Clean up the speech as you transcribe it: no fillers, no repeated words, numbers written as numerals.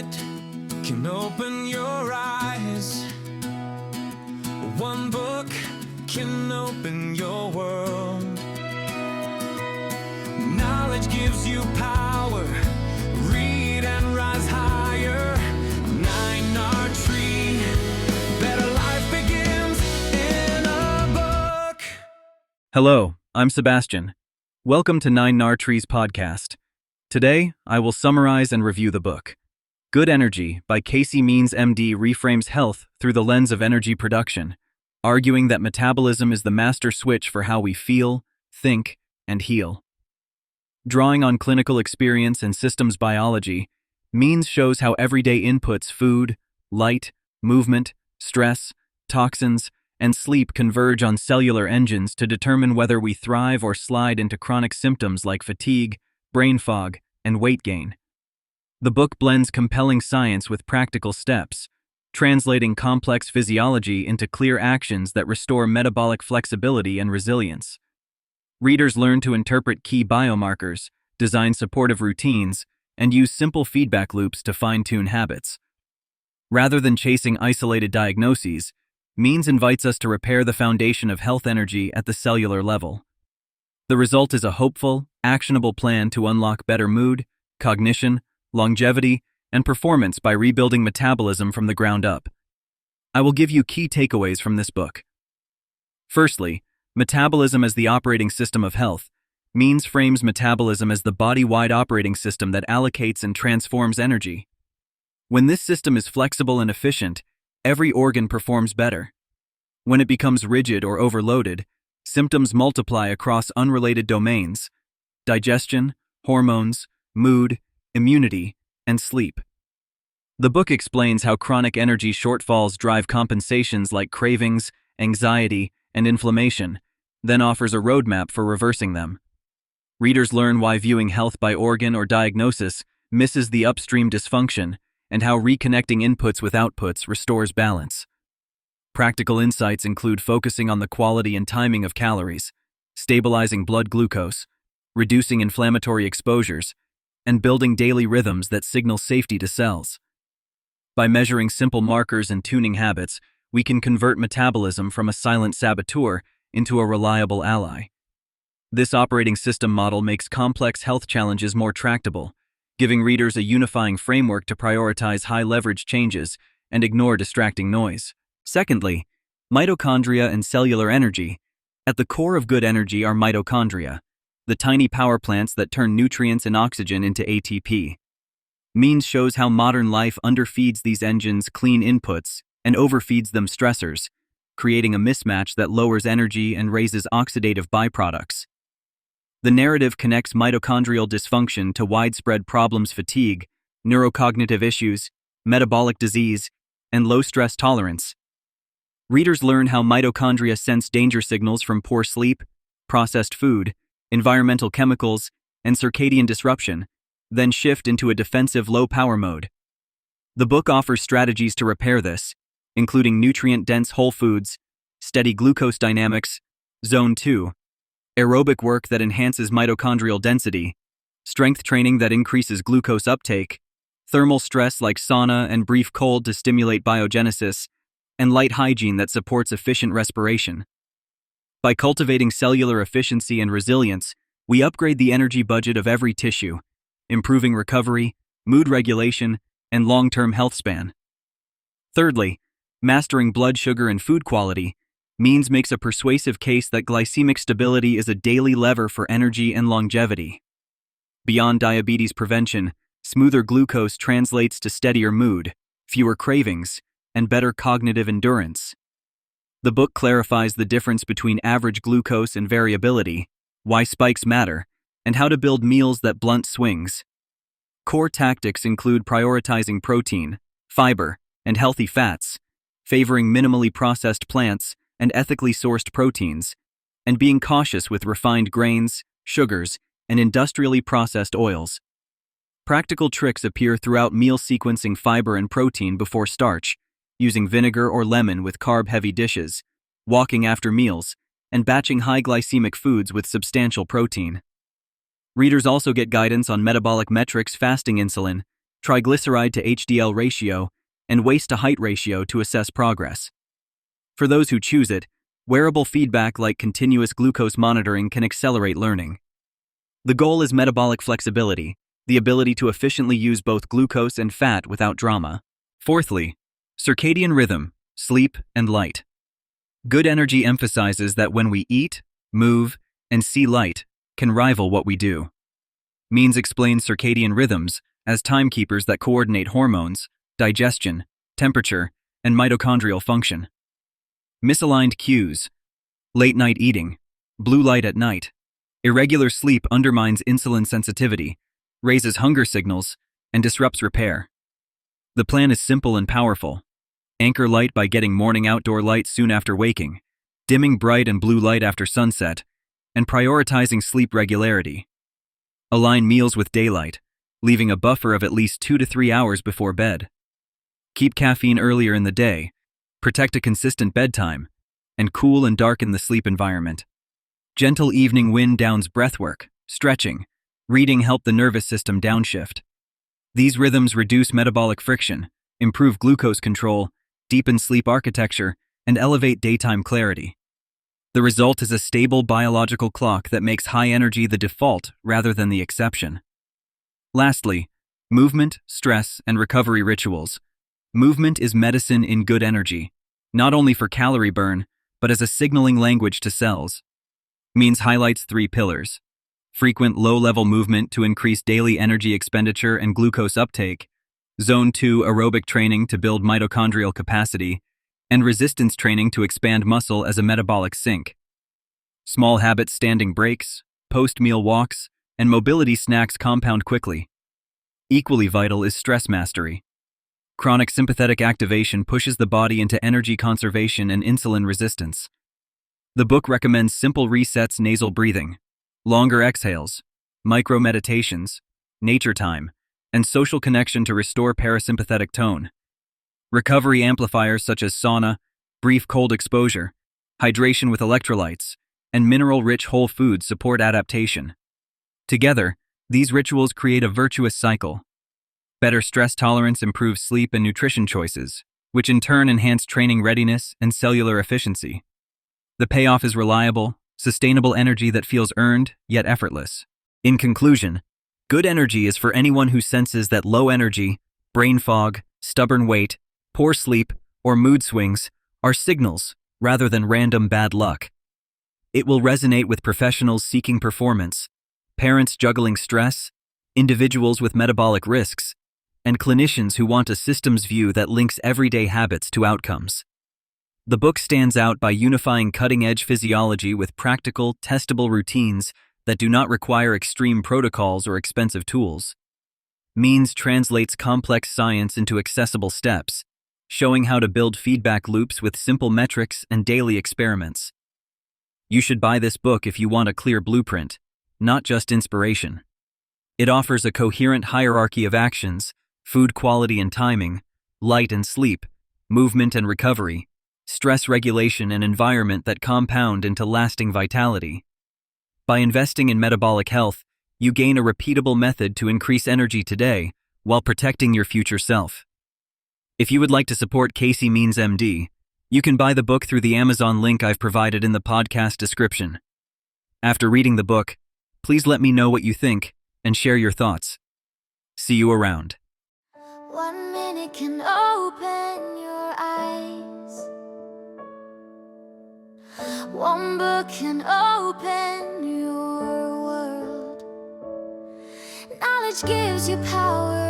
minute can open your eyes. One book can open your world. Knowledge gives you power. Read and rise higher. 9R Tree. Better life begins in a book. Hello, I'm Sebastian. Welcome to 9R Tree's podcast. Today, I will summarize and review the book. Good Energy by Casey Means MD reframes health through the lens of energy production, arguing that metabolism is the master switch for how we feel, think, and heal. Drawing on clinical experience and systems biology, Means shows how everyday inputs food, light, movement, stress, toxins, and sleep converge on cellular engines to determine whether we thrive or slide into chronic symptoms like fatigue, brain fog, and weight gain. The book blends compelling science with practical steps, translating complex physiology into clear actions that restore metabolic flexibility and resilience. Readers learn to interpret key biomarkers, design supportive routines, and use simple feedback loops to fine-tune habits. Rather than chasing isolated diagnoses, Means invites us to repair the foundation of health energy at the cellular level. The result is a hopeful, actionable plan to unlock better mood, cognition, longevity, and performance by rebuilding metabolism from the ground up. I will give you key takeaways from this book. Firstly, metabolism as the operating system of health. Means frames metabolism as the body-wide operating system that allocates and transforms energy. When this system is flexible and efficient, every organ performs better. When it becomes rigid or overloaded, symptoms multiply across unrelated domains: digestion, hormones, mood, immunity, and sleep. The book explains how chronic energy shortfalls drive compensations like cravings, anxiety, and inflammation, then offers a roadmap for reversing them. Readers learn why viewing health by organ or diagnosis misses the upstream dysfunction and how reconnecting inputs with outputs restores balance. Practical insights include focusing on the quality and timing of calories, stabilizing blood glucose, reducing inflammatory exposures, and building daily rhythms that signal safety to cells. By measuring simple markers and tuning habits, we can convert metabolism from a silent saboteur into a reliable ally. This operating system model makes complex health challenges more tractable, giving readers a unifying framework to prioritize high-leverage changes and ignore distracting noise. Secondly, mitochondria and cellular energy. At the core of good energy are mitochondria, the tiny power plants that turn nutrients and oxygen into ATP. Means shows how modern life underfeeds these engines clean inputs and overfeeds them stressors, creating a mismatch that lowers energy and raises oxidative byproducts. The narrative connects mitochondrial dysfunction to widespread problems: fatigue, neurocognitive issues, metabolic disease, and low stress tolerance. Readers learn how mitochondria sense danger signals from poor sleep, processed food, environmental chemicals, and circadian disruption, then shift into a defensive low-power mode. The book offers strategies to repair this, including nutrient-dense whole foods, steady glucose dynamics, Zone 2, aerobic work that enhances mitochondrial density, strength training that increases glucose uptake, thermal stress like sauna and brief cold to stimulate biogenesis, and light hygiene that supports efficient respiration. By cultivating cellular efficiency and resilience, we upgrade the energy budget of every tissue, improving recovery, mood regulation, and long-term health span. Thirdly, mastering blood sugar and food quality. Means makes a persuasive case that glycemic stability is a daily lever for energy and longevity. Beyond diabetes prevention, smoother glucose translates to steadier mood, fewer cravings, and better cognitive endurance. The book clarifies the difference between average glucose and variability, why spikes matter, and how to build meals that blunt swings. Core tactics include prioritizing protein, fiber, and healthy fats, favoring minimally processed plants and ethically sourced proteins, and being cautious with refined grains, sugars, and industrially processed oils. Practical tricks appear throughout meal sequencing fiber and protein before starch, using vinegar or lemon with carb-heavy dishes, walking after meals, and batching high glycemic foods with substantial protein. Readers also get guidance on metabolic metrics, fasting insulin, triglyceride to HDL ratio, and waist to height ratio to assess progress. For those who choose it, wearable feedback like continuous glucose monitoring can accelerate learning. The goal is metabolic flexibility, the ability to efficiently use both glucose and fat without drama. Fourthly, circadian rhythm, sleep, and light. Good Energy emphasizes that when we eat, move, and see light, can rival what we do. Means explains circadian rhythms as timekeepers that coordinate hormones, digestion, temperature, and mitochondrial function. Misaligned cues, late night eating, blue light at night, irregular sleep undermines insulin sensitivity, raises hunger signals, and disrupts repair. The plan is simple and powerful. Anchor light by getting morning outdoor light soon after waking, dimming bright and blue light after sunset, and prioritizing sleep regularity. Align meals with daylight, leaving a buffer of at least 2 to 3 hours before bed. Keep caffeine earlier in the day, protect a consistent bedtime, and cool and darken the sleep environment. Gentle evening wind downs breathwork, stretching, reading help the nervous system downshift. These rhythms reduce metabolic friction, improve glucose control, deepen sleep architecture, and elevate daytime clarity. The result is a stable biological clock that makes high energy the default rather than the exception. Lastly, movement, stress, and recovery rituals. Movement is medicine in Good Energy, not only for calorie burn, but as a signaling language to cells. Means highlights 3 pillars: frequent low-level movement to increase daily energy expenditure and glucose uptake, Zone 2 aerobic training to build mitochondrial capacity, and resistance training to expand muscle as a metabolic sink. Small habits standing breaks, post-meal walks, and mobility snacks compound quickly. Equally vital is stress mastery. Chronic sympathetic activation pushes the body into energy conservation and insulin resistance. The book recommends simple resets, nasal breathing, longer exhales, micro meditations, nature time, and social connection to restore parasympathetic tone. Recovery amplifiers such as sauna, brief cold exposure, hydration with electrolytes, and mineral-rich whole foods support adaptation. Together, these rituals create a virtuous cycle. Better stress tolerance improves sleep and nutrition choices, which in turn enhance training readiness and cellular efficiency. The payoff is reliable, sustainable energy that feels earned, yet effortless. In conclusion, Good Energy is for anyone who senses that low energy, brain fog, stubborn weight, poor sleep, or mood swings are signals rather than random bad luck. It will resonate with professionals seeking performance, parents juggling stress, individuals with metabolic risks, and clinicians who want a systems view that links everyday habits to outcomes. The book stands out by unifying cutting-edge physiology with practical, testable routines that do not require extreme protocols or expensive tools. Means translates complex science into accessible steps, showing how to build feedback loops with simple metrics and daily experiments. You should buy this book if you want a clear blueprint, not just inspiration. It offers a coherent hierarchy of actions: food quality and timing, light and sleep, movement and recovery, stress regulation and environment that compound into lasting vitality. By investing in metabolic health, you gain a repeatable method to increase energy today while protecting your future self. If you would like to support Casey Means MD, you can buy the book through the Amazon link I've provided in the podcast description. After reading the book, please let me know what you think and share your thoughts. See you around. 1 minute can open your eyes. 1 book can open your world. Knowledge gives you power.